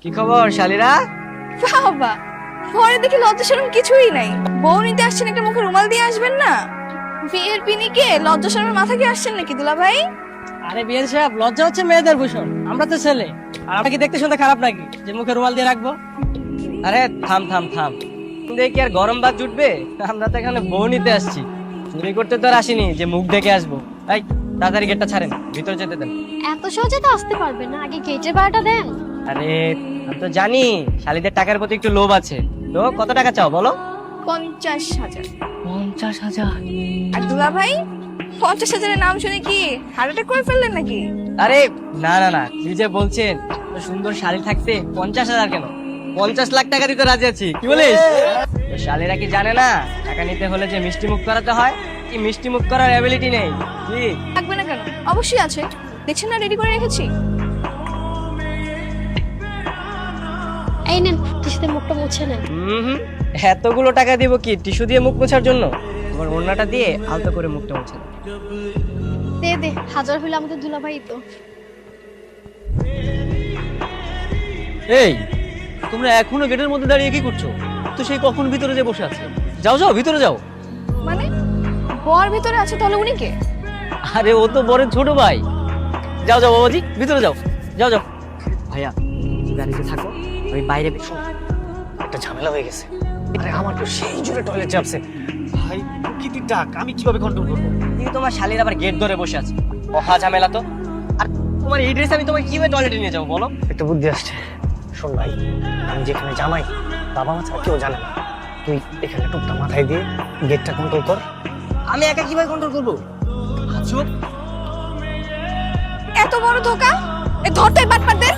কি খবর শালিরা? বাবা, ঘরে দেখি লজ্জা শরম কিছুই নাই। বউ নিতে আসছেন, একটা মুখে রুমাল দিয়ে আসবেন না? বিয়ের পিনিকে লজ্জা শরমের মাথা কি আসছেন নাকি দুলা ভাই? আরে বিয়ের সাহেব, লজ্জা হচ্ছে মেয়েদের ভূষণ। আমরা তো ছেলে, আর আমরা কি দেখতে শুনতে খারাপ নাকি যে মুখে রুমাল দিয়ে রাখবো? আরে থাম থাম থাম, দেখি আর গরম ভাত জুটবে? আমরা তো এখানে বউ নিতে আসছি, চুরি করতে তো আর আসিনি যে মুখ দেখে আসবো। এই তাড়াতাড়ি গেটটা ছাড়েন, ভিতরে যেতে দেন। এত সহজে তো আসতে পারবে না, আগে গেটের ভাড়াটা দেন। আরে আমি তো জানি শালিদের টাকার প্রতি একটু লোভ আছে। তো কত টাকা চাও বলো? 50,000। 50,000? আর দুলা ভাই, 50,000-এর নাম শুনে কি হার্ট অ্যাটাক করে ফেললেন নাকি? আরে না না না, কি যে বলছেন, তো সুন্দর শাড়ি থাকতে 50,000 কেন? 50 লাখ টাকা দিতে রাজি আছি, কি বলিস? তো শালিরা কি জানে না টাকা নিতে হলে যে মিষ্টি মুখ করাতে হয়? কি মিষ্টি মুখ করার অ্যাবিলিটি নেই কি? থাকবে না কেন? অবশ্যই আছে, দেখছেন না রেডি করে রেখেছি। এই নেন, টিস্যুতে মুখটা মুছে নেন। হুম, এতগুলো টাকা দিব কি টিস্যু দিয়ে মুখ মোছার জন্য? তোমার ওড়নাটা দিয়ে আলতো করে মুখটা মুছে দাও। দে দে, 1000 হইলে আমাদের দুলাভাই তো। এই, তোমরা এখনো গেটের মধ্যে দাঁড়িয়ে কি করছো? তো সেই কখন ভিতরে যে বসে আছে। যাও যাও, ভিতরে যাও। মানে বর ভিতরে আছে, তাহলে উনি কে? আরে ও তো বরের ছোট ভাই। যাও যাও বাবাজি, ভিতরে যাও। যাও যাও। ভাইয়া তুমি গাড়িতে থাকো, আমি বাইরে বেশি। একটা ঝামেলা হয়ে গেছে। আরে আমার তো সেই জোরে টয়লেট চাপছে। ভাই কি ডাক, আমি কিভাবে কন্ট্রোল করবো? কিন্তু তোমার শালির আবার গেট ধরে বসে আছে, মহা ঝামেলা তো। আর তোমার এই ড্রেস আমি তোমাকে কিভাবে টয়লেটে নিয়ে যাবো বলো? একটা বুদ্ধি আসছে। শোন ভাই, আমি যেখানে জামাই, বাবা মা ছাড়া কেউ জানে না। তুই এখানে টুকটা মাথায় দিয়ে গেটটা কন্ট্রোল কর। আমি একা কিভাবে কন্ট্রোল করবো? চুপ। এত বড় ধোকা! এ ধরতে বাটপারদের